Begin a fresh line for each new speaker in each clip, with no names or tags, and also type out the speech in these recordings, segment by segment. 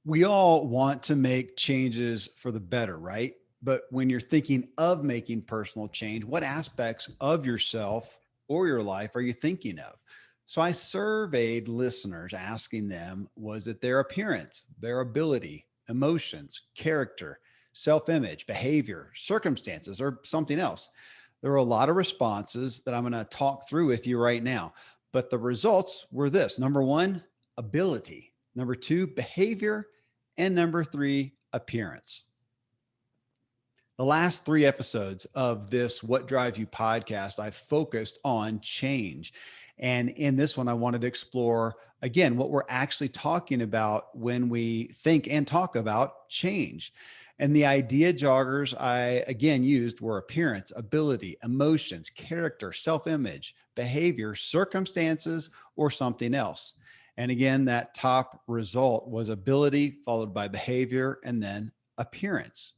We all want to make changes for the better, right? But when you're thinking of making personal change, what aspects of yourself or your life are you thinking of? So I surveyed listeners asking them, was it their appearance, their ability, emotions, character, self image, behavior, circumstances, or something else? There were a lot of responses that I'm going to talk through with you right now. But the results were this: number one, ability; number two, behavior; and number three, appearance. The last three episodes of this What Drives You podcast, I've focused on change. And in this one, I wanted to explore again what we're actually talking about when we think and talk about change. And the idea joggers I again used were appearance, ability, emotions, character, self image, behavior, circumstances, or something else. And again, that top result was ability, followed by behavior, and then appearance.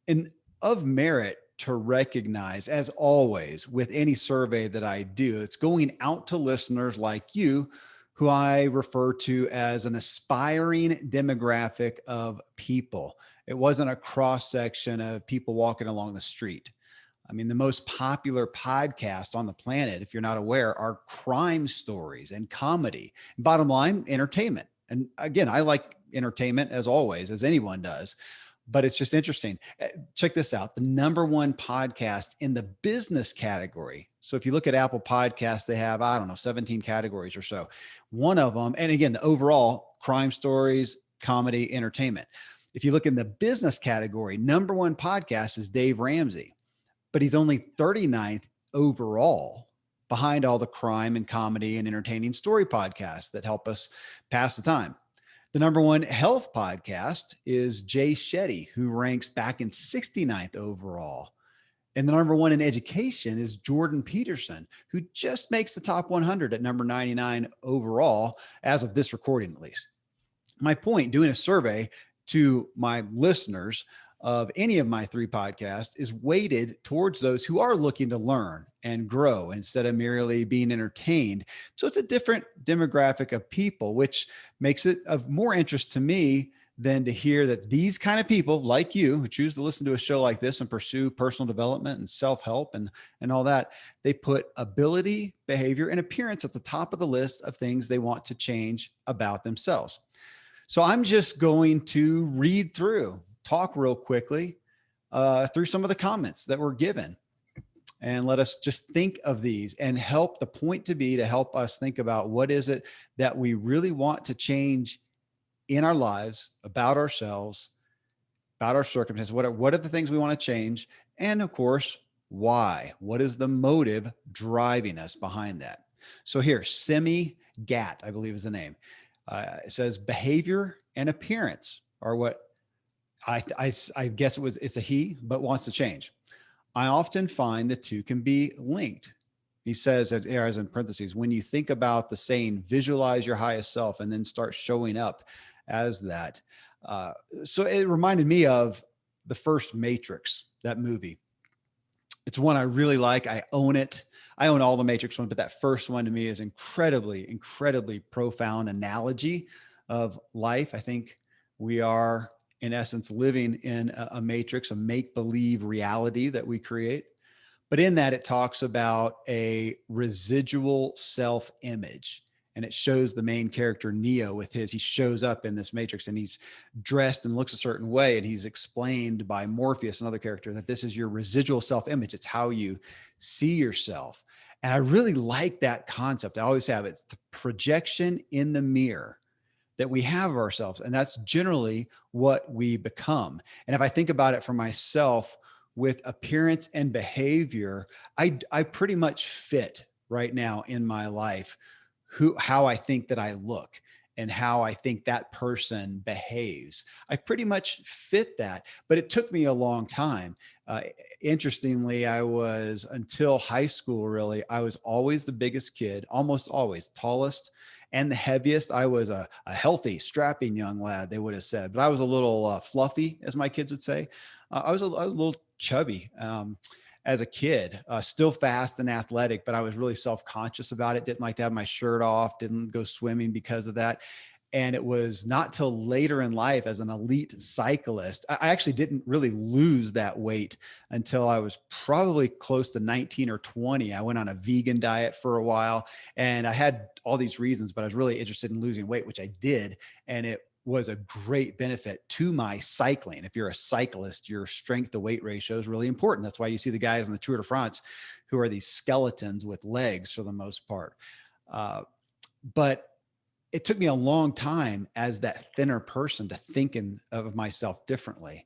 And of merit to recognize, as always, with any survey that I do, it's going out to listeners like you, who I refer to as an aspiring demographic of people. It wasn't a cross section of people walking along the street. I mean, the most popular podcasts on the planet, if you're not aware, are crime stories and comedy. Bottom line, entertainment. And again, I like entertainment as always, as anyone does. But it's just interesting. Check this out. The number one podcast in the business category. So if you look at Apple Podcasts, they have, I don't know, 17 categories or so. One of them, and again, the overall crime stories, comedy, entertainment. If you look in the business category, number one podcast is Dave Ramsey, but he's only 39th overall, behind all the crime and comedy and entertaining story podcasts that help us pass the time. The number one health podcast is Jay Shetty, who ranks back in 69th overall. And the number one in education is Jordan Peterson, who just makes the top 100 at number 99 overall, as of this recording, at least. My point, doing a survey to my listeners of any of my three podcasts, is weighted towards those who are looking to learn and grow instead of merely being entertained. So it's a different demographic of people, which makes it of more interest to me than to hear that these kind of people like you, who choose to listen to a show like this and pursue personal development and self-help and all that, they put ability, behavior, and appearance at the top of the list of things they want to change about themselves. So I'm just going to read through, talk real quickly through some of the comments that were given, and let us just think of these and help the point to be to help us think about what is it that we really want to change in our lives, about ourselves, about our circumstances. What are the things we want to change? And of course, why? What is the motive driving us behind that? So here, Semi Gat, I believe is the name. It says behavior and appearance are what I guess it's a he, but wants to change. I often find the two can be linked. He says, as in parentheses, when you think about the saying, visualize your highest self and then start showing up as that. So it reminded me of the first Matrix, that movie. It's one I really like. I own it. I own all the Matrix ones, but that first one to me is incredibly, incredibly profound analogy of life. I think we are, in essence, living in a matrix, a make-believe reality that we create. But in that, it talks about a residual self-image. And it shows the main character, Neo, with he shows up in this matrix and he's dressed and looks a certain way. And he's explained by Morpheus, another character, that this is your residual self-image. It's how you see yourself. And I really like that concept. I always have it. It's the projection in the mirror that we have of ourselves. And that's generally what we become. And if I think about it for myself, with appearance and behavior, I pretty much fit right now in my life how I think that I look and how I think that person behaves. I pretty much fit that, but it took me a long time. Interestingly, until high school, really, I was always the biggest kid, almost always tallest and the heaviest. I was a healthy, strapping young lad, they would have said, but I was a little fluffy, as my kids would say. I was a little chubby as a kid, still fast and athletic, but I was really self-conscious about it. Didn't like to have my shirt off, didn't go swimming because of that. And it was not till later in life as an elite cyclist, I actually didn't really lose that weight until I was probably close to 19 or 20. I went on a vegan diet for a while and I had all these reasons, but I was really interested in losing weight, which I did. And it was a great benefit to my cycling. If you're a cyclist, your strength to weight ratio is really important. That's why you see the guys in the Tour de France who are these skeletons with legs for the most part. But it took me a long time as that thinner person to think of myself differently.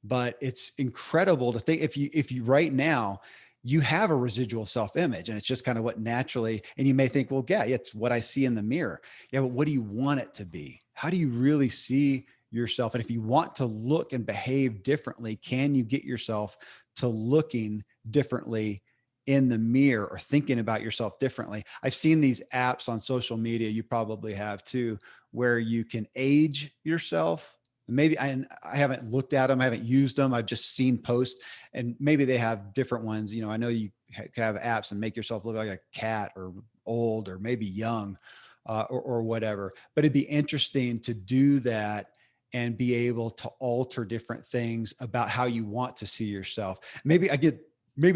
But it's incredible to think if you right now, you have a residual self-image and it's just kind of what naturally, and you may think, well, yeah, it's what I see in the mirror. Yeah, but what do you want it to be? How do you really see yourself? And if you want to look and behave differently, can you get yourself to looking differently in the mirror or thinking about yourself differently? I've seen these apps on social media, you probably have too, where you can age yourself. Maybe I haven't looked at them. I haven't used them. I've just seen posts and maybe they have different ones. You know, I know you have apps and make yourself look like a cat or old or maybe young or whatever, but it'd be interesting to do that and be able to alter different things about how you want to see yourself. Maybe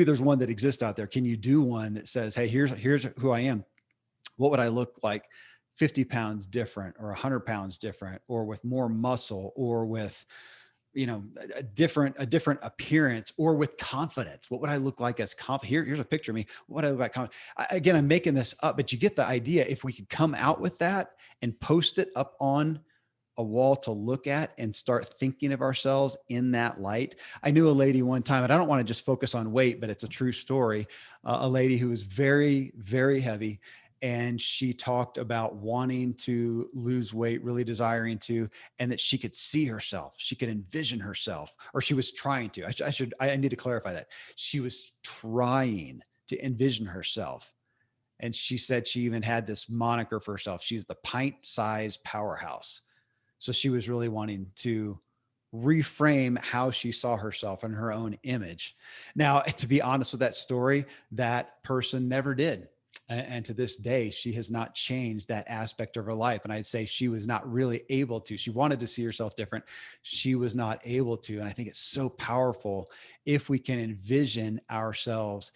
there's one that exists out there. Can you do one that says, hey, here's who I am. What would I look like 50 pounds different or 100 pounds different or with more muscle or with, you know, a different appearance or with confidence? What would I look like as confident? Here's a picture of me. What would I look like confident? Again, I'm making this up, but you get the idea. If we could come out with that and post it up on a wall to look at and start thinking of ourselves in that light. I knew a lady one time, and I don't want to just focus on weight, but it's a true story. A lady who was very, very heavy. And she talked about wanting to lose weight, really desiring to, and that she could see herself. She could envision herself, or she was trying to. I need to clarify that. She was trying to envision herself. And she said she even had this moniker for herself. She's the pint-sized powerhouse. So she was really wanting to reframe how she saw herself and her own image. Now, to be honest with that story, that person never did. And to this day, she has not changed that aspect of her life. And I'd say she was not really able to. She wanted to see herself different. She was not able to. And I think it's so powerful if we can envision ourselves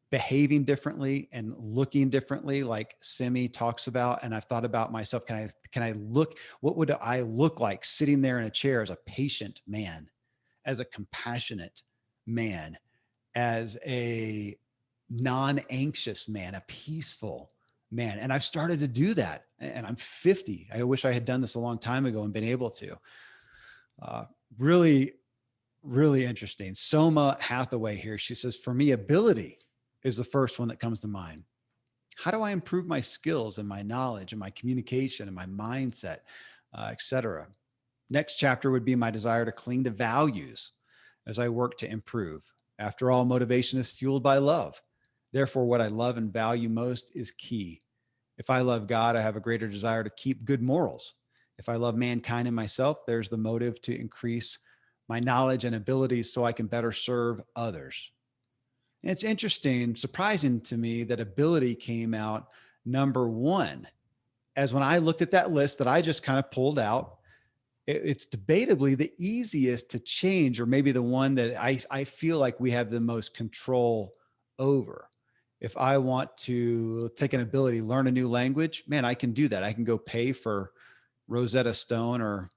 behaving differently and looking differently, like Simi talks about. And I've thought about myself, can I look, what would I look like sitting there in a chair as a patient man, as a compassionate man, as a non-anxious man, a peaceful man? And I've started to do that. And I'm 50. I wish I had done this a long time ago and been able to. Really, really interesting. Soma Hathaway here. She says, for me, ability is the first one that comes to mind. How do I improve my skills and my knowledge and my communication and my mindset, et cetera? Next chapter would be my desire to cling to values as I work to improve. After all, motivation is fueled by love. Therefore, what I love and value most is key. If I love God, I have a greater desire to keep good morals. If I love mankind and myself, there's the motive to increase my knowledge and abilities so I can better serve others. And it's interesting, surprising to me that ability came out number one, as when I looked at that list that I just kind of pulled out, it's debatably the easiest to change, or maybe the one that I feel like we have the most control over. If I want to take an ability, learn a new language, man, I can do that. I can go pay for Rosetta Stone, or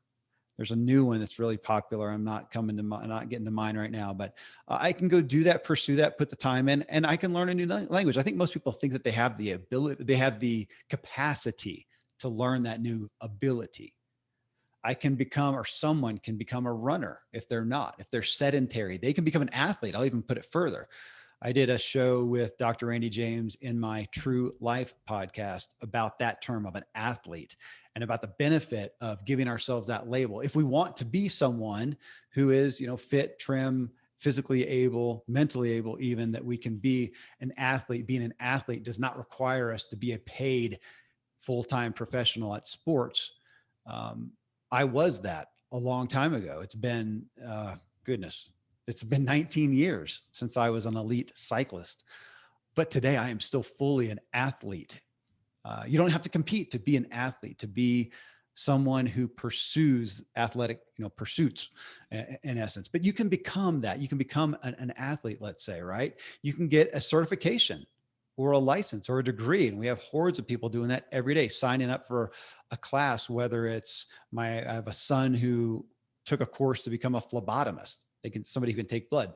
there's a new one that's really popular. I'm not getting to mind right now, but I can go do that, pursue that, put the time in, and I can learn a new language. I think most people think that they have the ability, they have the capacity to learn that new ability. I can become, or someone can become a runner if they're not. If they're sedentary, they can become an athlete. I'll even put it further. I did a show with Dr. Randy James in my True Life podcast about that term of an athlete and about the benefit of giving ourselves that label. If we want to be someone who is, fit, trim, physically able, mentally able, even, that we can be an athlete. Being an athlete does not require us to be a paid full-time professional at sports. I was that a long time ago. It's been, it's been 19 years since I was an elite cyclist, but today I am still fully an athlete. You don't have to compete to be an athlete, to be someone who pursues athletic, pursuits in essence. But you can become that. You can become an athlete, let's say, right? You can get a certification or a license or a degree. And we have hordes of people doing that every day, signing up for a class, whether it's I have a son who took a course to become a phlebotomist. Somebody who can take blood,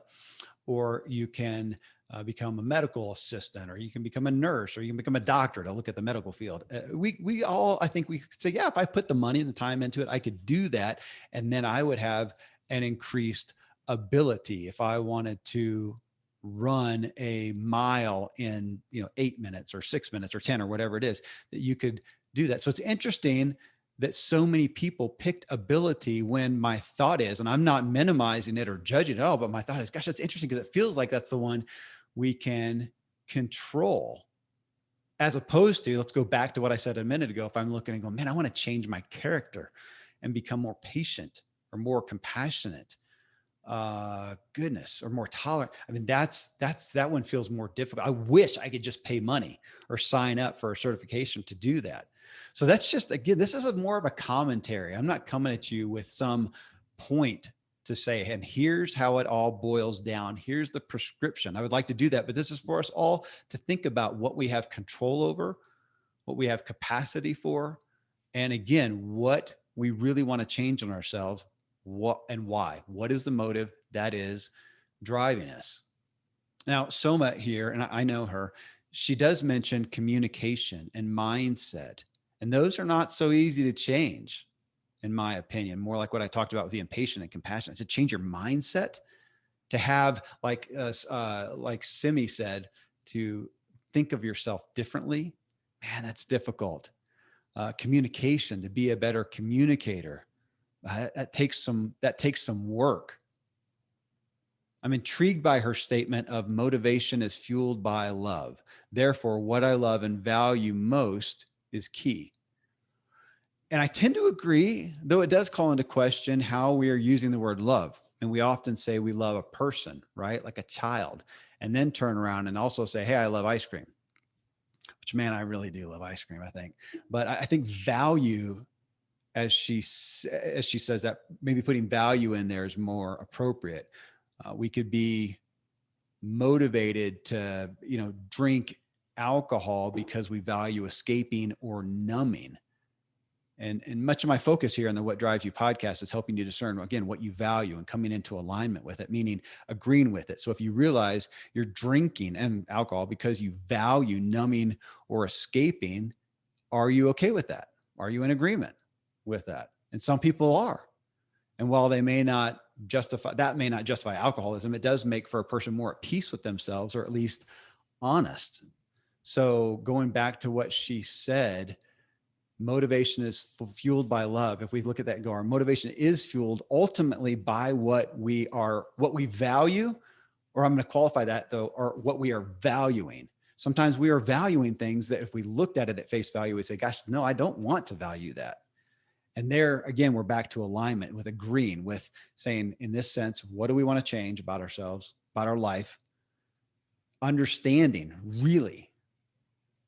or you can become a medical assistant, or you can become a nurse, or you can become a doctor to look at the medical field. We all, I think we could say, yeah, if I put the money and the time into it, I could do that. And then I would have an increased ability if I wanted to run a mile in 8 minutes or 6 minutes or 10 or whatever it is, that you could do that. So it's interesting that so many people picked ability, when my thought is, and I'm not minimizing it or judging it at all, but my thought is, gosh, that's interesting, because it feels like that's the one we can control, as opposed to, let's go back to what I said a minute ago. If I'm looking and go, man, I want to change my character and become more patient or more compassionate, goodness, or more tolerant. I mean, that one feels more difficult. I wish I could just pay money or sign up for a certification to do that. So that's just, again, this is more of a commentary. I'm not coming at you with some point to say, and here's how it all boils down. Here's the prescription. I would like to do that, but this is for us all to think about what we have control over, what we have capacity for, and again, what we really want to change in ourselves, what and why. What is the motive that is driving us? Now, Soma here, and I know her, she does mention communication and mindset, and those are not so easy to change, in my opinion. More like what I talked about with being patient and compassionate, to change your mindset, to have, like Simi said, to think of yourself differently. Man, that's difficult. Communication, to be a better communicator, that takes some work. I'm intrigued by her statement of motivation is fueled by love. Therefore, what I love and value most is key. And I tend to agree, though it does call into question how we are using the word love. And we often say we love a person, right? Like a child, and then turn around and also say, hey, I love ice cream, which, man, I really do love ice cream, I think. But I think value, as she says that, maybe putting value in there is more appropriate. We could be motivated to, drink alcohol because we value escaping or numbing. And much of my focus here on the What Drives You podcast is helping you discern, again, what you value and coming into alignment with it, meaning agreeing with it. So if you realize you're drinking and alcohol because you value numbing or escaping, are you okay with that? Are you in agreement with that? And some people are. And while they may not justify alcoholism, it does make for a person more at peace with themselves, or at least honest. So going back to what she said, motivation is fueled by love. If we look at that and go, our motivation is fueled ultimately by what we value, or I'm going to qualify that though, or what we are valuing. Sometimes we are valuing things that if we looked at it at face value, we say, gosh, no, I don't want to value that. And there, again, we're back to alignment with agreeing with saying, in this sense, what do we want to change about ourselves, about our life? Understanding really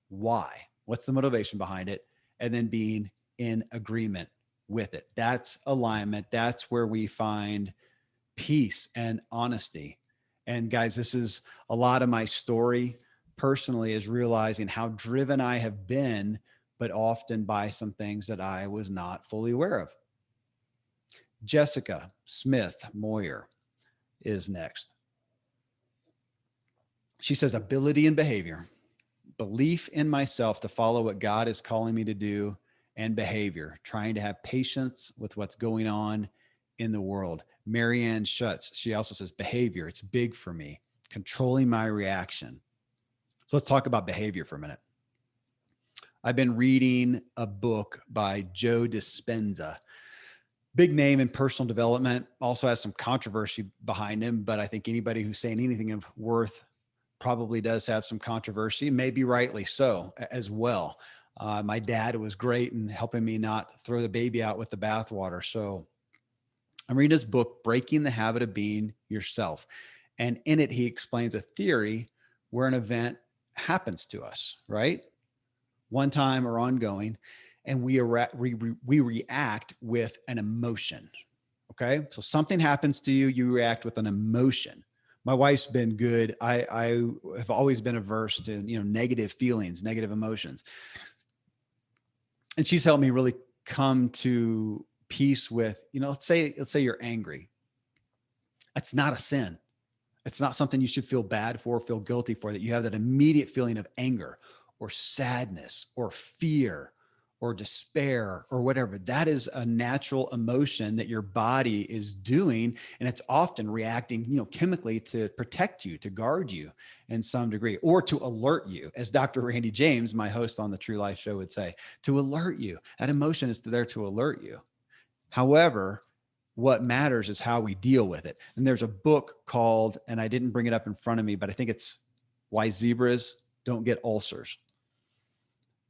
why, what's the motivation behind it, and then being in agreement with it. That's alignment. That's where we find peace and honesty. And guys, this is a lot of my story personally, is realizing how driven I have been, but often by some things that I was not fully aware of. Jessica Smith Moyer is next. She says, ability and behavior, belief in myself to follow what God is calling me to do, and behavior, trying to have patience with what's going on in the world. Marianne Schutz, she also says, behavior, it's big for me, controlling my reaction. So let's talk about behavior for a minute. I've been reading a book by Joe Dispenza, big name in personal development, also has some controversy behind him, but I think anybody who's saying anything of worth probably does have some controversy, maybe rightly so as well. My dad was great in helping me not throw the baby out with the bathwater. So I'm reading his book, Breaking the Habit of Being Yourself. And in it, he explains a theory where an event happens to us, right? One time or ongoing. and we react with an emotion. Okay. So something happens to you, you react with an emotion. My wife's been good. I have always been averse to, negative feelings, negative emotions. And she's helped me really come to peace with, let's say you're angry. It's not a sin. It's not something you should feel bad for, feel guilty for, that you have that immediate feeling of anger or sadness or fear or despair or whatever. That is a natural emotion that your body is doing. And it's often reacting, chemically to protect you, to guard you in some degree, or to alert you, as Dr. Randy James, my host on the True Life Show, would say, to alert you. That emotion is there to alert you. However, what matters is how we deal with it. And there's a book called, and I didn't bring it up in front of me, but I think it's Why Zebras Don't Get Ulcers.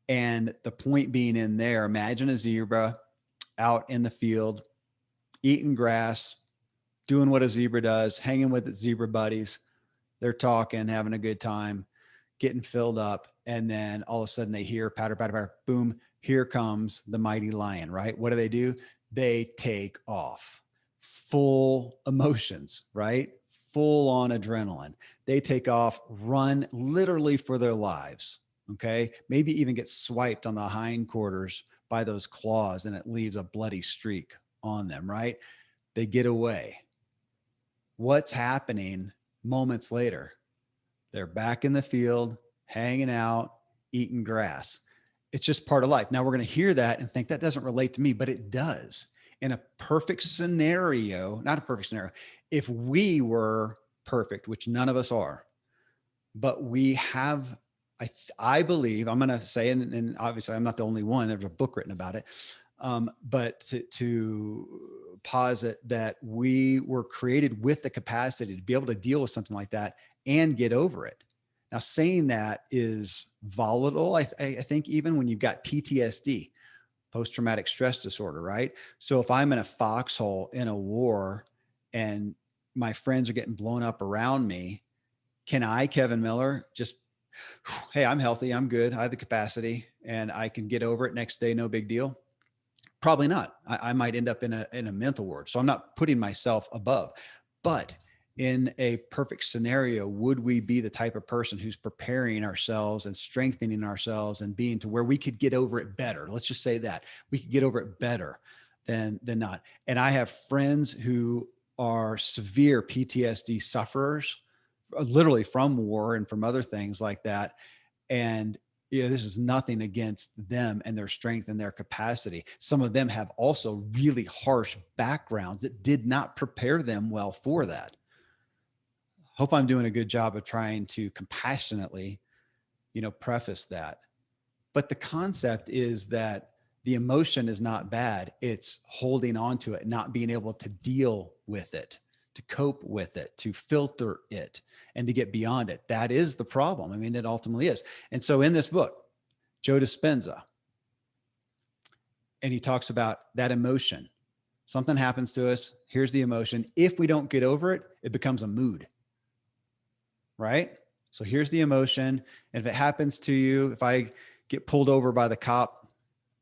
And the point being in there, imagine a zebra out in the field, eating grass, doing what a zebra does, hanging with its zebra buddies. They're talking, having a good time, getting filled up. And then all of a sudden they hear patter, patter, patter, boom, here comes the mighty lion, right? What do? They take off. Full emotions, right? Full on adrenaline. They take off, run literally for their lives. Okay. Maybe even get swiped on the hindquarters by those claws, and it leaves a bloody streak on them, right? They get away. What's happening moments later? They're back in the field, hanging out, eating grass. It's just part of life. Now we're going to hear that and think that doesn't relate to me, but it does. In a perfect scenario, not a perfect scenario, if we were perfect, which none of us are, but we have, I believe, I'm going to say, and obviously I'm not the only one, there's a book written about it, but to posit that we were created with the capacity to be able to deal with something like that and get over it. Now, saying that is volatile. I think even when you've got PTSD, post-traumatic stress disorder, right? So if I'm in a foxhole in a war and my friends are getting blown up around me, can I, Kevin Miller, just, hey, I'm healthy, I'm good, I have the capacity, and I can get over it next day, no big deal? Probably not. I might end up in a mental ward. So I'm not putting myself above. But in a perfect scenario, would we be the type of person who's preparing ourselves and strengthening ourselves and being to where we could get over it better? Let's just say that we could get over it better than not. And I have friends who are severe PTSD sufferers, literally from war and from other things like that. And this is nothing against them and their strength and their capacity. Some of them have also really harsh backgrounds that did not prepare them well for that. Hope I'm doing a good job of trying to compassionately, preface that. But the concept is that the emotion is not bad. It's holding on to it, not being able to deal with it, to cope with it, to filter it, and to get beyond it. That is the problem. I mean, it ultimately is. And so in this book, Joe Dispenza, and he talks about that emotion. Something happens to us. Here's the emotion. If we don't get over it, it becomes a mood, right? So here's the emotion. And if it happens to you, if I get pulled over by the cop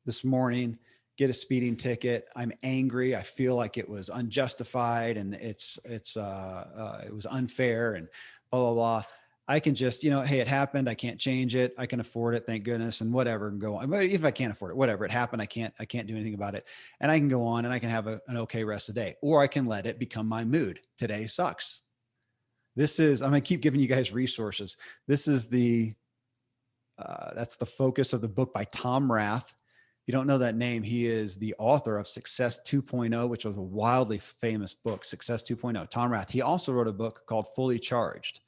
this morning, get a speeding ticket, I'm angry, I feel like it was unjustified and it was unfair and blah, blah, blah. I can just, hey, it happened. I can't change it. I can afford it. Thank goodness. And whatever, and go on. But if I can't afford it, whatever, it happened. I can't do anything about it. And I can go on and I can have an okay rest of the day, or I can let it become my mood. Today sucks. I'm going to keep giving you guys resources. This is that's the focus of the book by Tom Rath. If you don't know that name, he is the author of Success 2.0, which was a wildly famous book, Success 2.0. Tom Rath. He also wrote a book called Fully Charged.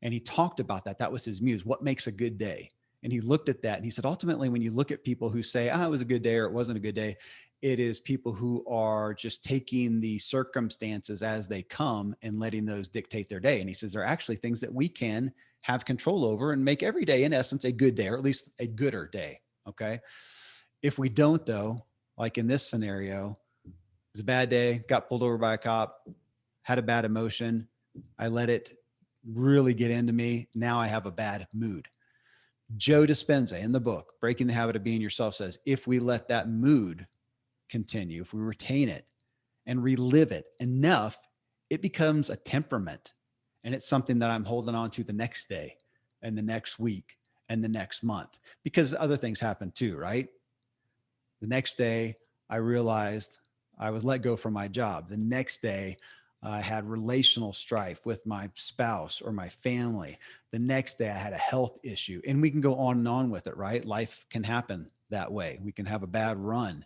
And he talked about that. That was his muse. What makes a good day? And he looked at that and he said, ultimately, when you look at people who say, it was a good day or it wasn't a good day, it is people who are just taking the circumstances as they come and letting those dictate their day. And he says, there are actually things that we can have control over and make every day, in essence, a good day, or at least a gooder day. Okay. If we don't, though, like in this scenario, it was a bad day, got pulled over by a cop, had a bad emotion. I let it really get into me. Now I have a bad mood. Joe Dispenza in the book, Breaking the Habit of Being Yourself, says, if we let that mood continue, if we retain it and relive it enough, it becomes a temperament. And it's something that I'm holding on to the next day and the next week and the next month, because other things happen too, right? The next day, I realized I was let go from my job. The next day, I had relational strife with my spouse or my family. The next day, I had a health issue. And we can go on and on with it, right? Life can happen that way. We can have a bad run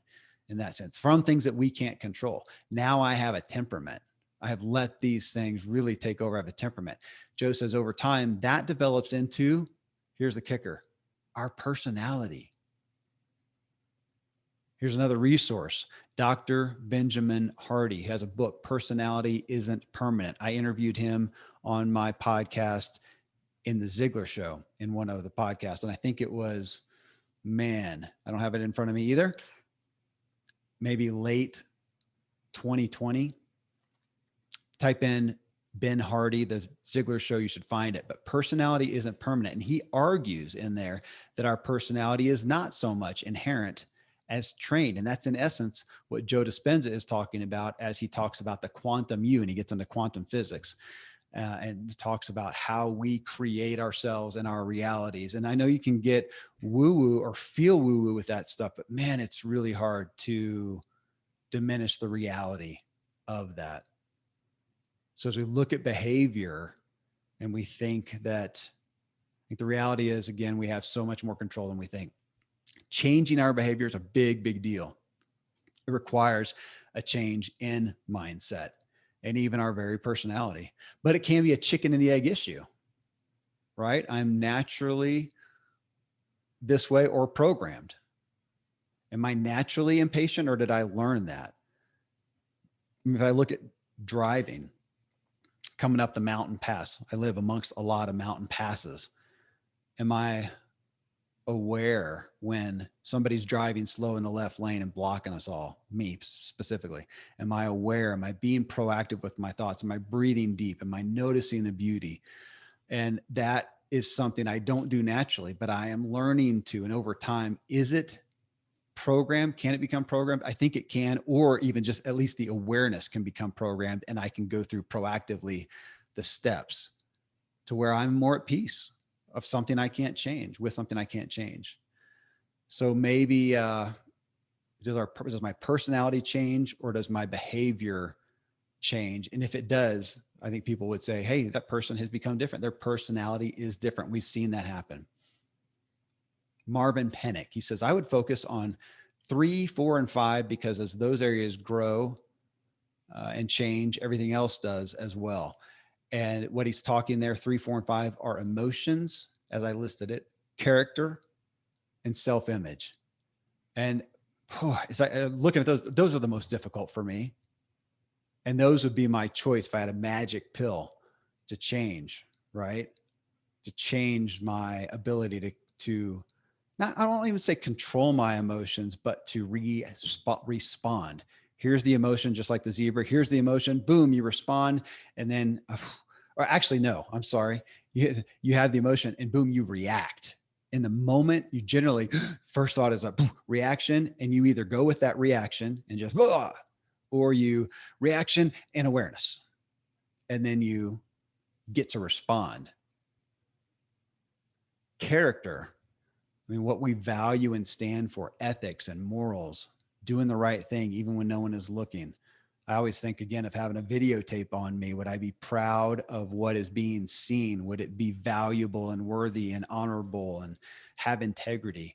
in that sense from things that we can't control. Now I have a temperament. I have let these things really take over. I have a temperament. Joe says over time, that develops into, here's the kicker, our personality. Here's another resource. Dr. Benjamin Hardy has a book, Personality Isn't Permanent. I interviewed him on my podcast in the Ziegler Show in one of the podcasts. And I think it was, I don't have it in front of me either, maybe late 2020. Type in Ben Hardy, the Ziegler Show, you should find it. But personality isn't permanent. And he argues in there that our personality is not so much inherent as trained. And that's in essence what Joe Dispenza is talking about as he talks about the quantum you, and he gets into quantum physics and talks about how we create ourselves and our realities. And I know you can get woo-woo or feel woo-woo with that stuff, but man, it's really hard to diminish the reality of that. So as we look at behavior and we think that, I think the reality is, again, we have so much more control than we think. Changing our behavior is a big, big deal. It requires a change in mindset and even our very personality, but it can be a chicken and the egg issue, right? I'm naturally this way or programmed. Am I naturally impatient or did I learn that? If I look at driving, coming up the mountain pass, I live amongst a lot of mountain passes. Am I aware when somebody's driving slow in the left lane and blocking us all, me specifically? Am I aware? Am I being proactive with my thoughts? Am I breathing deep? Am I noticing the beauty? And that is something I don't do naturally, but I am learning to. And over time, is it programmed? Can it become programmed? I think it can, or even just at least the awareness can become programmed, and I can go through proactively the steps to where I'm more at peace of something I can't change, with something I can't change. So maybe does my personality change or does my behavior change? And if it does, I think people would say, hey, that person has become different. Their personality is different. We've seen that happen. Marvin Pennick, he says, I would focus on 3, 4, and 5 because as those areas grow and change, everything else does as well. And what he's talking there, 3, 4, and 5 are emotions, as I listed it, character, and self-image. And it's like looking at those are the most difficult for me. And those would be my choice if I had a magic pill to change, right? To change my ability to not, I don't even say control my emotions, but to respond. Here's the emotion, just like the zebra. Here's the emotion. Boom, you respond. And then, or actually, no, I'm sorry. You have the emotion and boom, you react. In the moment, you generally, first thought is a reaction, and you either go with that reaction and just, blah, or you reaction and awareness. And then you get to respond. Character. I mean, what we value and stand for, ethics and morals, doing the right thing, even when no one is looking. I always think again of having a videotape on me. Would I be proud of what is being seen? Would it be valuable and worthy and honorable and have integrity?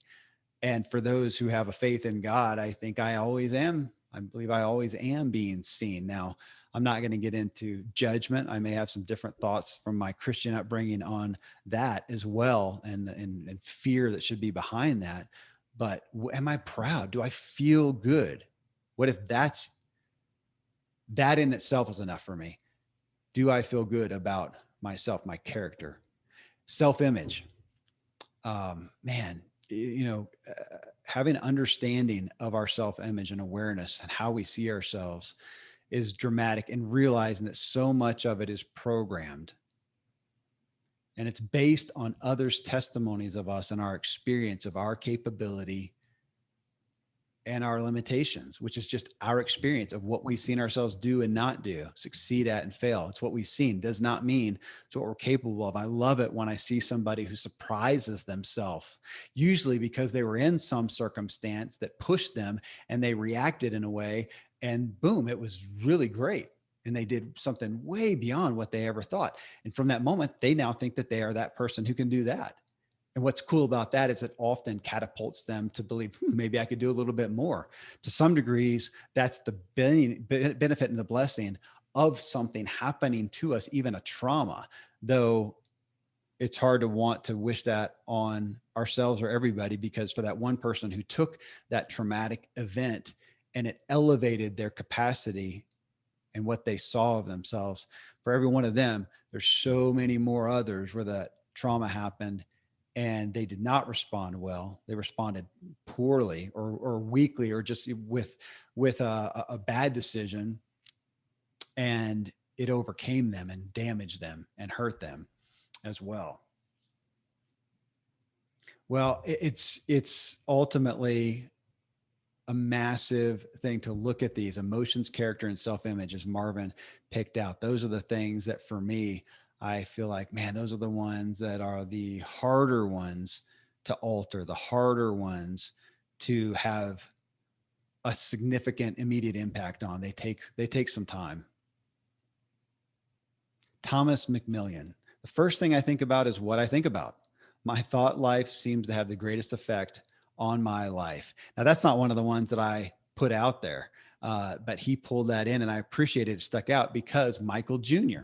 And for those who have a faith in God, I think I always am. I believe I always am being seen. Now, I'm not going to get into judgment. I may have some different thoughts from my Christian upbringing on that as well, and fear that should be behind that. But am I proud? Do I feel good? What if that in itself is enough for me? Do I feel good about myself, my character, self-image? Man, having understanding of our self-image and awareness and how we see ourselves is dramatic, and realizing that so much of it is programmed. And it's based on others' testimonies of us and our experience of our capability and our limitations, which is just our experience of what we've seen ourselves do and not do, succeed at and fail. It's what we've seen, does not mean it's what we're capable of. I love it when I see somebody who surprises themselves, usually because they were in some circumstance that pushed them and they reacted in a way, and boom, it was really great. And they did something way beyond what they ever thought. And from that moment, they now think that they are that person who can do that. And what's cool about that is it often catapults them to believe, maybe I could do a little bit more. To some degrees, that's the benefit and the blessing of something happening to us, even a trauma, though it's hard to want to wish that on ourselves or everybody, because for that one person who took that traumatic event and it elevated their capacity and what they saw of themselves, for every one of them, there's so many more others where that trauma happened and they did not respond well. They responded poorly or weakly, or just with a bad decision, and it overcame them and damaged them and hurt them as well. Well, it's ultimately a massive thing to look at these emotions, character, and self-image, as Marvin picked out. Those are the things that for me, I feel like, man, those are the ones that are the harder ones to alter, the harder ones to have a significant immediate impact on. They take some time. Thomas McMillian. The first thing I think about is what I think about. My thought life seems to have the greatest effect on my life. Now, that's not one of the ones that I put out there, but he pulled that in, and I appreciate it stuck out because Michael Jr.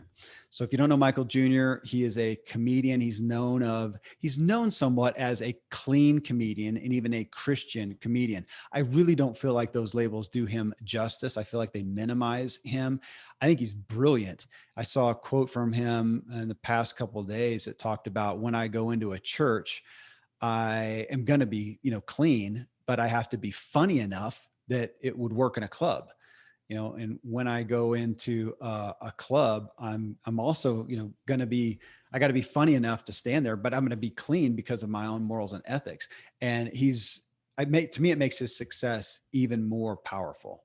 So if you don't know Michael Jr., he is a comedian. He's known somewhat as a clean comedian and even a Christian comedian. I really don't feel like those labels do him justice. I feel like they minimize him. I think he's brilliant. I saw a quote from him in the past couple of days that talked about, when I go into a church, I am going to be, clean, but I have to be funny enough that it would work in a club, and when I go into a club, I'm also, going to be, I got to be funny enough to stand there, but I'm going to be clean because of my own morals and ethics. And to me, it makes his success even more powerful.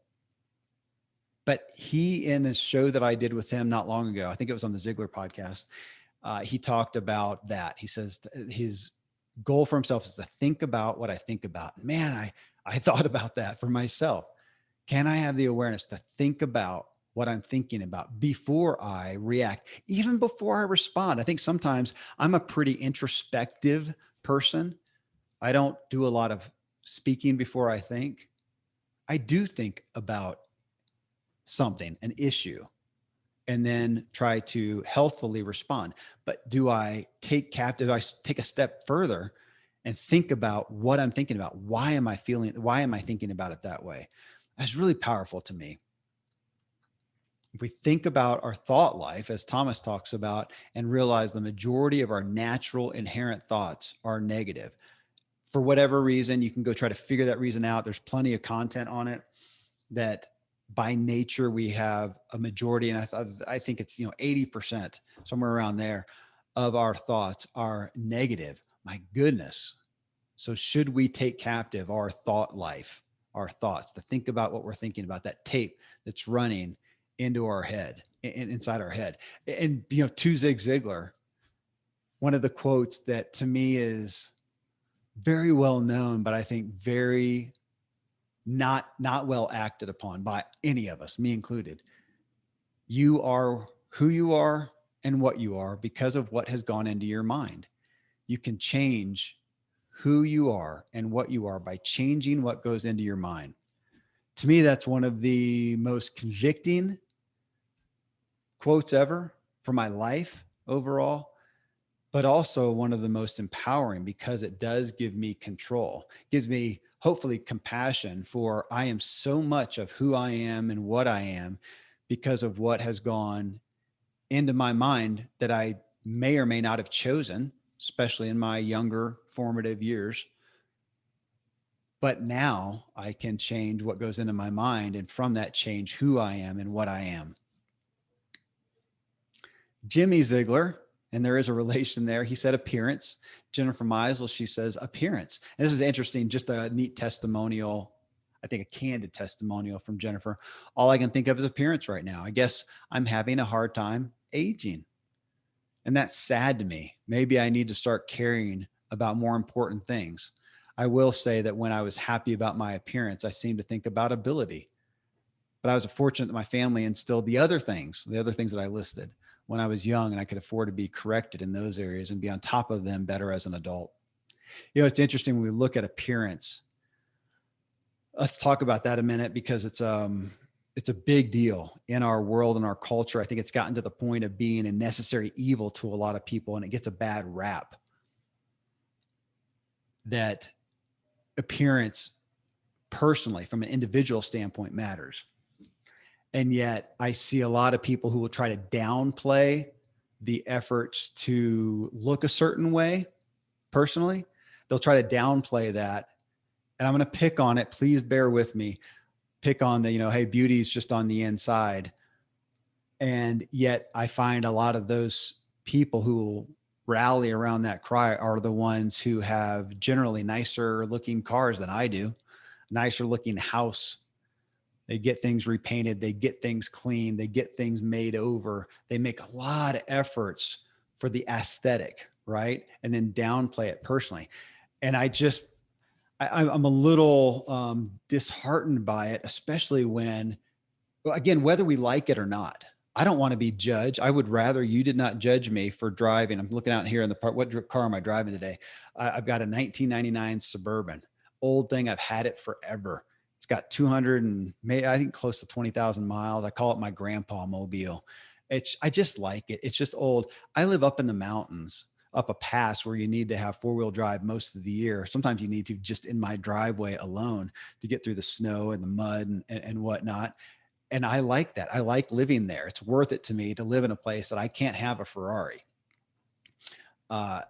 But in a show that I did with him not long ago, I think it was on the Ziglar podcast, he talked about that. He says his goal for himself is to think about what I think about. Man, I thought about that for myself. Can I have the awareness to think about what I'm thinking about before I react, even before I respond? I think sometimes I'm a pretty introspective person. I don't do a lot of speaking before I think. I do think about something, an issue, and then try to healthfully respond. But do I take a step further and think about what I'm thinking about? Why am I thinking about it that way? That's really powerful to me. If we think about our thought life, as Thomas talks about, and realize the majority of our natural inherent thoughts are negative, for whatever reason, you can go try to figure that reason out. There's plenty of content on it that by nature we have a majority, and I think it's 80%, somewhere around there, of our thoughts are negative. My goodness. So should we take captive our thought life, our thoughts, to think about what we're thinking about, that tape that's running into our head, inside our head? And to Zig Ziglar, one of the quotes that to me is very well known, but I think very not well acted upon by any of us, me included. You are who you are and what you are because of what has gone into your mind. You can change who you are and what you are by changing what goes into your mind. To me, that's one of the most convicting quotes ever for my life overall, but also one of the most empowering, because it does give me control, gives me hopefully compassion for, I am so much of who I am and what I am because of what has gone into my mind that I may or may not have chosen, especially in my younger formative years. But now I can change what goes into my mind, and from that change who I am and what I am. Jimmy Ziglar, And there is a relation there. He said appearance. Jennifer Meisel, she says appearance. And this is interesting, just a neat testimonial. I think a candid testimonial from Jennifer. All I can think of is appearance right now. I guess I'm having a hard time aging. And that's sad to me. Maybe I need to start caring about more important things. I will say that when I was happy about my appearance, I seemed to think about ability. But I was fortunate that my family instilled the other things that I listed when I was young, and I could afford to be corrected in those areas and be on top of them better as an adult. You know, it's interesting when we look at appearance. Let's talk about that a minute, because it's a big deal in our world and our culture. I think it's gotten to the point of being a necessary evil to a lot of people, and it gets a bad rap. That appearance, personally, from an individual standpoint, matters. And yet I see a lot of people who will try to downplay the efforts to look a certain way personally. They'll try to downplay that. And I'm going to pick on it. Please bear with me. Pick on the, hey, beauty's just on the inside. And yet I find a lot of those people who will rally around that cry are the ones who have generally nicer looking cars than I do, nicer looking house. They get things repainted. They get things clean. They get things made over. They make a lot of efforts for the aesthetic, right? And then downplay it personally. And I'm a little disheartened by it, especially when, again, whether we like it or not. I don't want to be judged. I would rather you did not judge me for driving. I'm looking out here in the park. What car am I driving today? I've got a 1999 Suburban, old thing. I've had it forever. It's got 200 and I think close to 20,000 miles. I call it my grandpa mobile. I just like it. It's just old. I live up in the mountains, up a pass where you need to have 4-wheel drive most of the year. Sometimes you need to just in my driveway alone to get through the snow and the mud and whatnot. And I like that. I like living there. It's worth it to me to live in a place that I can't have a Ferrari. A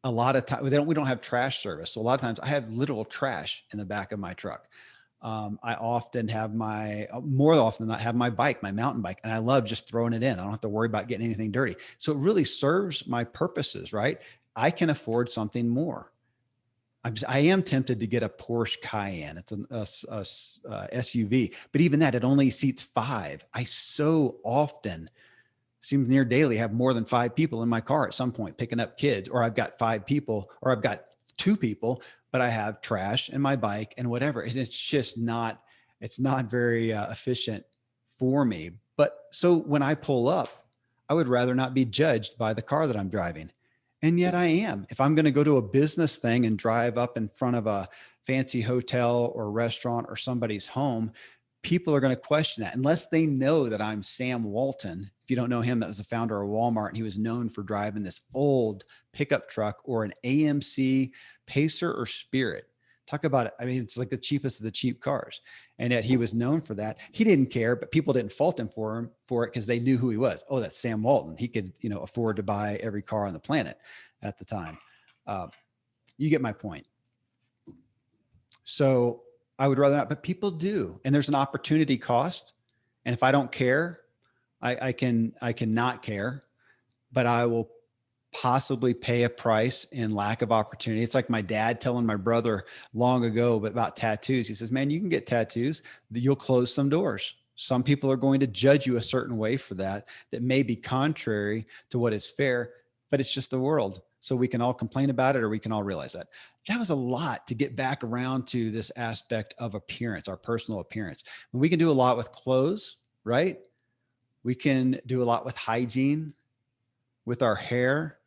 lot of times we don't have trash service. So a lot of times I have literal trash in the back of my truck. I often have more often than not have my bike, my mountain bike, and I love just throwing it in. I don't have to worry about getting anything dirty. So it really serves my purposes, right? I can afford something more. I am tempted to get a Porsche Cayenne. It's an SUV, but even that, it only seats 5. I so often, seems near daily, have more than 5 people in my car at some point picking up kids, or I've got 5 people, or I've got 2 people, but I have trash and my bike and whatever. And it's just not very efficient for me. But so when I pull up, I would rather not be judged by the car that I'm driving. And yet I am. If I'm going to go to a business thing and drive up in front of a fancy hotel or restaurant or somebody's home, people are going to question that unless they know that I'm Sam Walton. If you don't know him, that was the founder of Walmart, and he was known for driving this old pickup truck or an AMC Pacer or Spirit. Talk about it. I mean, it's like the cheapest of the cheap cars. And yet he was known for that. He didn't care, but people didn't fault him for it because they knew who he was. Oh, that's Sam Walton. He could, afford to buy every car on the planet at the time. You get my point. So I would rather not, but people do. And there's an opportunity cost. And if I don't care, I can not care, but I will possibly pay a price in lack of opportunity. It's like my dad telling my brother long ago about tattoos. He says, man, you can get tattoos, but you'll close some doors. Some people are going to judge you a certain way for that may be contrary to what is fair, but it's just the world. So we can all complain about it, or we can all realize that. That was a lot to get back around to this aspect of appearance, our personal appearance. We can do a lot with clothes, right? We can do a lot with hygiene, with our hair.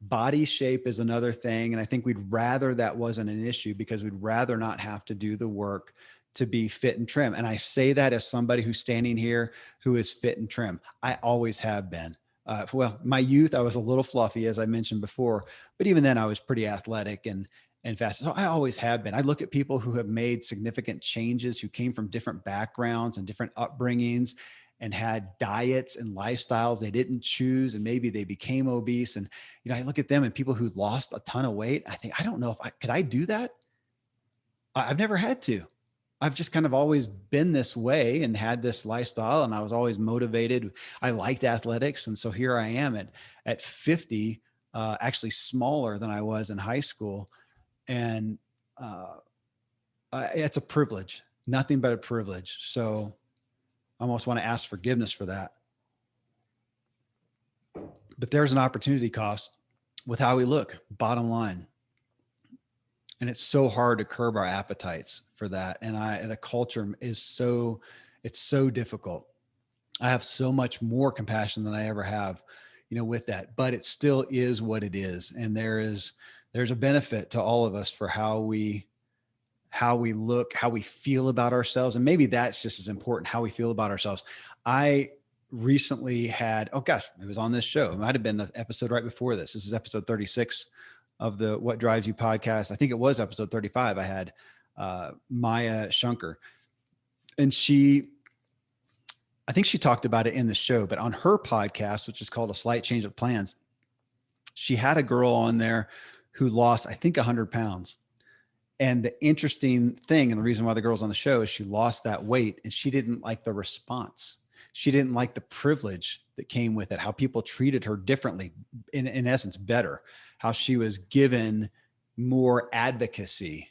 Body shape is another thing. And I think we'd rather that wasn't an issue, because we'd rather not have to do the work to be fit and trim. And I say that as somebody who's standing here who is fit and trim. I always have been. My youth, I was a little fluffy, as I mentioned before, but even then I was pretty athletic and fast. So I always have been. I look at people who have made significant changes, who came from different backgrounds and different upbringings, and had diets and lifestyles they didn't choose. And maybe they became obese. And, I look at them and people who lost a ton of weight. I think, I don't know if could I do that? I've never had to. I've just kind of always been this way and had this lifestyle, and I was always motivated. I liked athletics. And so here I am at 50, actually smaller than I was in high school. And uh, it's a privilege, nothing but a privilege. So I almost want to ask forgiveness for that. But there's an opportunity cost with how we look, bottom line. And it's so hard to curb our appetites for that. And the culture is it's so difficult. I have so much more compassion than I ever have, with that, but it still is what it is. And there's a benefit to all of us for how we look, how we feel about ourselves. And maybe that's just as important, how we feel about ourselves. I recently had, oh gosh, it was on this show. It might've been the episode right before this. This is episode 36 of the What Drives You podcast. I think it was episode 35. I had Maya Shunker, and I think she talked about it in the show, but on her podcast, which is called A Slight Change of Plans, she had a girl on there who lost, I think, 100 pounds. And the interesting thing, and the reason why the girl's on the show, is she lost that weight and she didn't like the response. She didn't like the privilege that came with it, how people treated her differently, in essence, better, how she was given more advocacy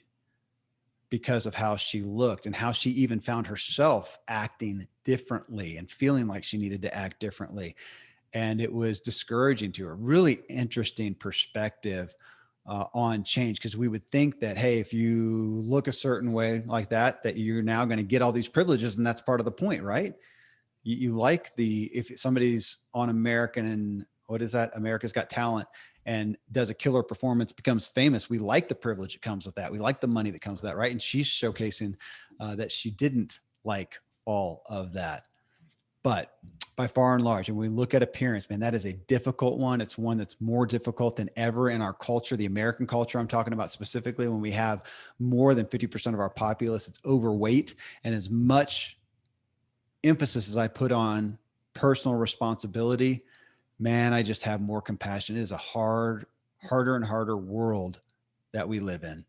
because of how she looked, and how she even found herself acting differently and feeling like she needed to act differently. And it was discouraging to her. Really interesting perspective on change, because we would think that, hey, if you look a certain way like that you're now going to get all these privileges, and that's part of the point, right? You like if somebody's on America's Got Talent, and does a killer performance, becomes famous, we like the privilege that comes with that. We like the money that comes with that, right? And she's showcasing that she didn't like all of that. But by far and large, and we look at appearance, man, that is a difficult one. It's one that's more difficult than ever in our culture, the American culture I'm talking about specifically, when we have more than 50% of our populace that's overweight. And as much emphasis as I put on personal responsibility, man, I just have more compassion. It is a harder and harder world that we live in.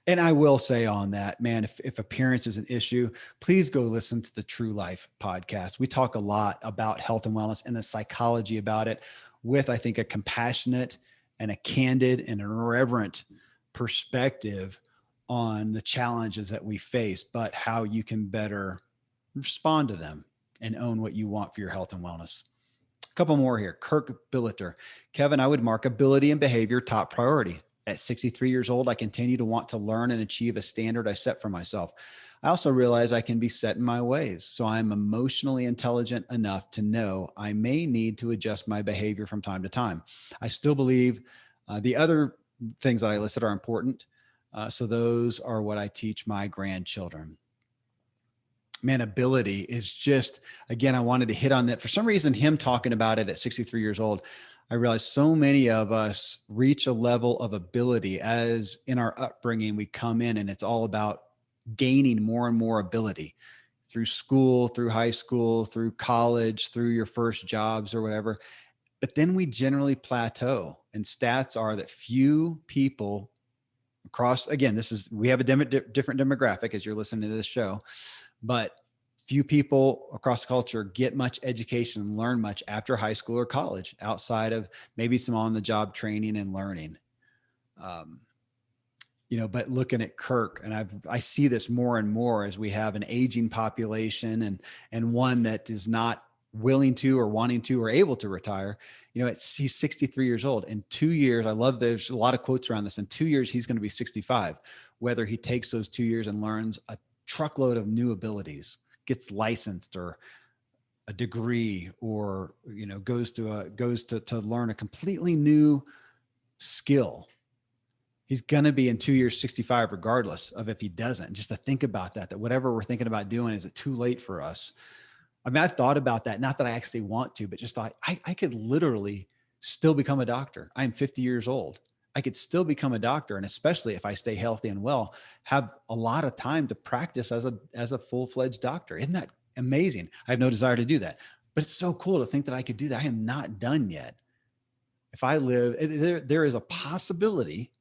And I will say on that, man, if appearance is an issue, please go listen to the True Life podcast. We talk a lot about health and wellness and the psychology about it, with, I think, a compassionate and a candid and an irreverent perspective on the challenges that we face, but how you can better respond to them and own what you want for your health and wellness. A couple more here. Kirk Billiter. Kevin, I would mark ability and behavior top priority. At 63 years old, I continue to want to learn and achieve a standard I set for myself. I also realize I can be set in my ways, so I'm emotionally intelligent enough to know I may need to adjust my behavior from time to time. I still believe the other things that I listed are important. So those are what I teach my grandchildren. Man, ability is just, again, I wanted to hit on that. For some reason, him talking about it at 63 years old, I realized so many of us reach a level of ability as in our upbringing, we come in and it's all about gaining more and more ability through school, through high school, through college, through your first jobs or whatever. But then we generally plateau, and stats are that few people across, again, we have a different demographic as you're listening to this show, but few people across the culture get much education and learn much after high school or college, outside of maybe some on-the-job training and learning. But looking at Kirk, and I see this more and more as we have an aging population and one that is not willing to or wanting to or able to retire. He's 63 years old. In 2 years, there's a lot of quotes around this. In 2 years, he's going to be 65. Whether he takes those 2 years and learns a truckload of new abilities, gets licensed or a degree, or goes to learn a completely new skill, he's going to be in 2 years 65 regardless of if he doesn't. Just to think about that whatever we're thinking about doing, is it too late for us? I mean, I've thought about that, not that I actually want to, but just thought I could literally still become a doctor. I'm 50 years old. I could still become a doctor. And especially if I stay healthy and well, have a lot of time to practice as a full-fledged doctor. Isn't that amazing? I have no desire to do that, but it's so cool to think that I could do that. I am not done yet. If I live, there is a possibility.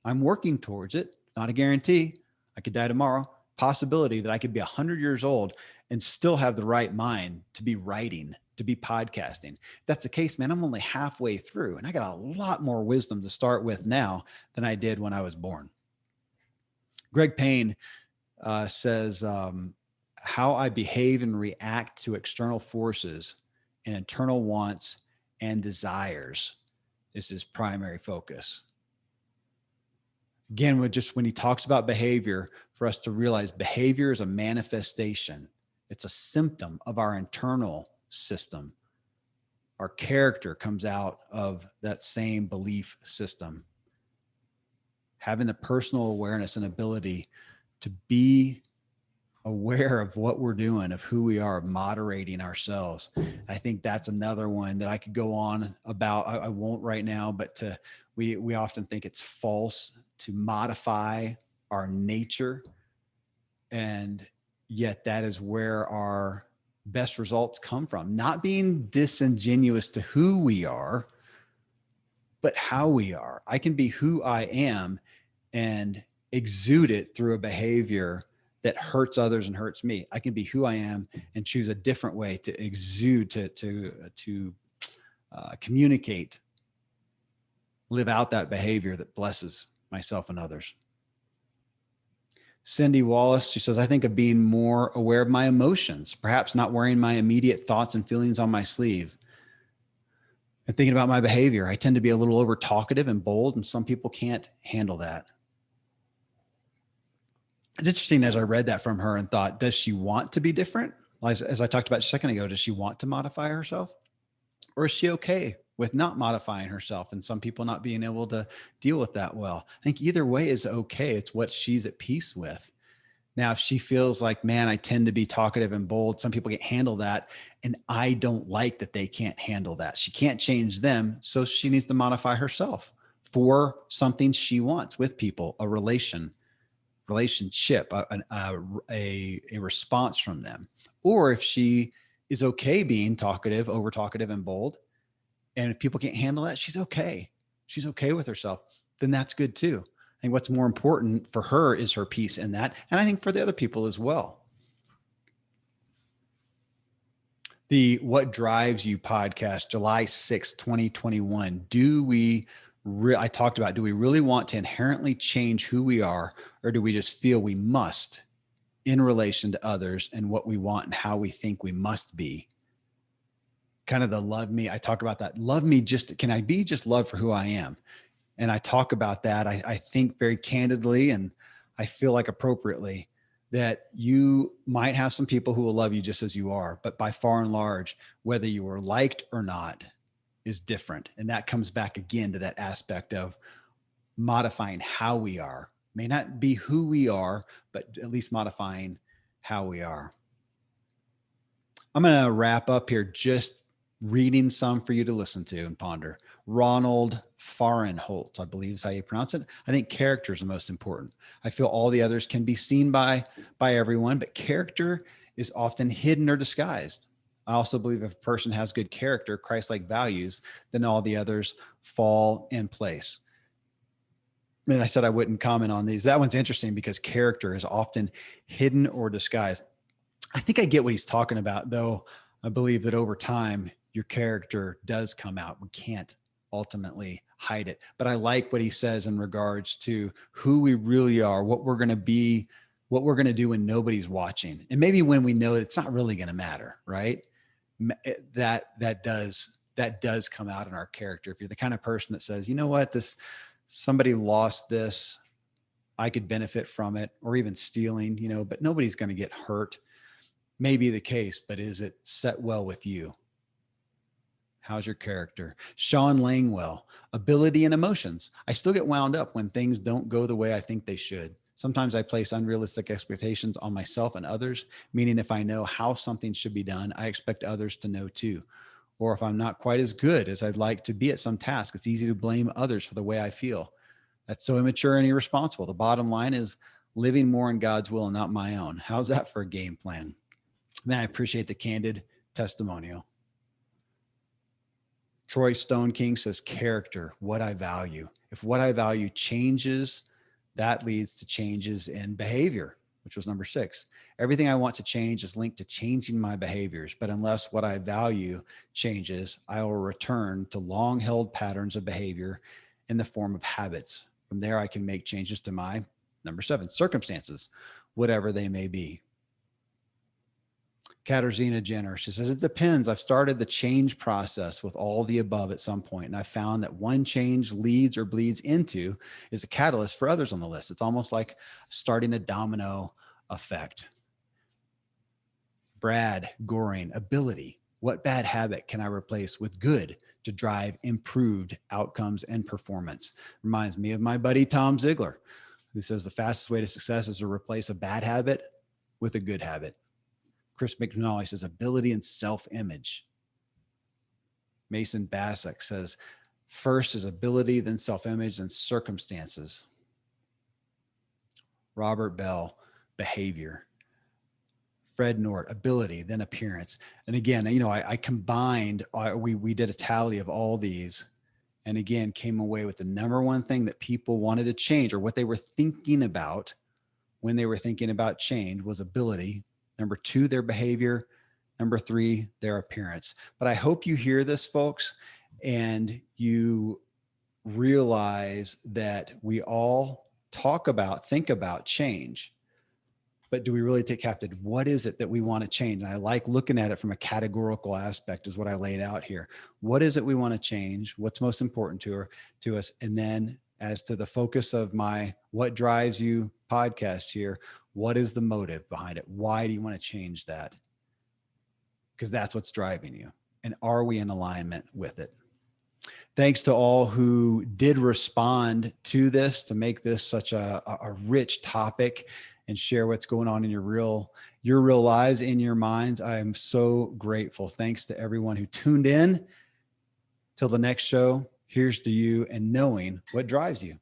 I'm working towards it. Not a guarantee. I could die tomorrow. possibility that I could be 100 years old and still have the right mind to be writing, to be podcasting. If that's the case, man, I'm only halfway through and I got a lot more wisdom to start with now than I did when I was born. Greg Payne says, how I behave and react to external forces and internal wants and desires is his primary focus. Again, when he talks about behavior, for us to realize behavior is a manifestation. It's a symptom of our internal system. Our character comes out of that same belief system. Having the personal awareness and ability to be aware of what we're doing, of who we are, moderating ourselves. I think that's another one that I could go on about. I won't right now, but we often think it's false to modify our nature. And yet that is where our best results come from. Not being disingenuous to who we are, but how we are. I can be who I am and exude it through a behavior that hurts others and hurts me. I can be who I am and choose a different way to exude, to communicate, live out that behavior that blesses myself and others. Cindy Wallace, she says, I think of being more aware of my emotions, perhaps not wearing my immediate thoughts and feelings on my sleeve. And thinking about my behavior, I tend to be a little over talkative and bold, and some people can't handle that. It's interesting as I read that from her and thought, does she want to be different? As I talked about a second ago, does she want to modify herself? Or is she okay with not modifying herself and some people not being able to deal with that well? I think either way is okay. It's what she's at peace with. Now, if she feels like, man, I tend to be talkative and bold, some people can't handle that, and I don't like that they can't handle that. She can't change them, so she needs to modify herself for something she wants with people, a relationship, a response from them. Or if she is okay being talkative, over talkative and bold, and if people can't handle that, she's okay. She's okay with herself. Then that's good too. I think what's more important for her is her peace in that. And I think for the other people as well. The What Drives You podcast, July 6, 2021. I talked about, do we really want to inherently change who we are, or do we just feel we must in relation to others and what we want and how we think we must be? Kind of the love me. I talk about that. Love me can I be just loved for who I am? And I talk about that. I think very candidly, and I feel like appropriately, that you might have some people who will love you just as you are, but by far and large, whether you are liked or not is different. And that comes back again to that aspect of modifying how we are. May not be who we are, but at least modifying how we are. I'm going to wrap up here just reading some for you to listen to and ponder. Ronald Fahrenholtz, I believe is how you pronounce it. I think character is the most important. I feel all the others can be seen by everyone, but character is often hidden or disguised. I also believe if a person has good character, Christ-like values, then all the others fall in place. And I said I wouldn't comment on these. That one's interesting because character is often hidden or disguised. I think I get what he's talking about, though. I believe that over time, your character does come out. We can't ultimately hide it. But I like what he says in regards to who we really are, what we're going to be, what we're going to do when nobody's watching. And maybe when we know it's not really going to matter, right? That does come out in our character. If you're the kind of person that says, you know what, somebody lost this, I could benefit from it, or even stealing, but nobody's going to get hurt. May be the case, but is it set well with you? How's your character? Sean Langwell, ability and emotions. I still get wound up when things don't go the way I think they should. Sometimes I place unrealistic expectations on myself and others, meaning if I know how something should be done, I expect others to know too. Or if I'm not quite as good as I'd like to be at some task, it's easy to blame others for the way I feel. That's so immature and irresponsible. The bottom line is living more in God's will and not my own. How's that for a game plan? Man, I appreciate the candid testimonial. Troy Stone King says, character, what I value. If what I value changes, that leads to changes in behavior. which was number 6. Everything I want to change is linked to changing my behaviors, but unless what I value changes, I will return to long held patterns of behavior in the form of habits. From there, I can make changes to my number 7, circumstances, whatever they may be. Katarzyna Jenner, she says, it depends. I've started the change process with all the above at some point, and I found that one change leads or bleeds into is a catalyst for others on the list. It's almost like starting a domino effect. Brad Goring, ability. What bad habit can I replace with good to drive improved outcomes and performance? Reminds me of my buddy Tom Ziegler, who says the fastest way to success is to replace a bad habit with a good habit. Chris McNally says ability and self-image. Mason Basak says first is ability, then self-image, then circumstances. Robert Bell, behavior. Fred Nort, ability, then appearance. And again, I combined, we did a tally of all these, and again, came away with the number one thing that people wanted to change, or what they were thinking about when they were thinking about change, was ability. Number 2, their behavior. Number 3, their appearance. But I hope you hear this, folks, and you realize that we all think about change, but do we really take captive? What is it that we want to change? And I like looking at it from a categorical aspect, is what I laid out here. What is it we want to change? What's most important to us? And then, as to the focus of my What Drives You podcast here, what is the motive behind it? Why do you want to change that? Because that's what's driving you. And are we in alignment with it? Thanks to all who did respond to this, to make this such a rich topic and share what's going on in your real lives, in your minds. I am so grateful. Thanks to everyone who tuned in. Till the next show, here's to you and knowing what drives you.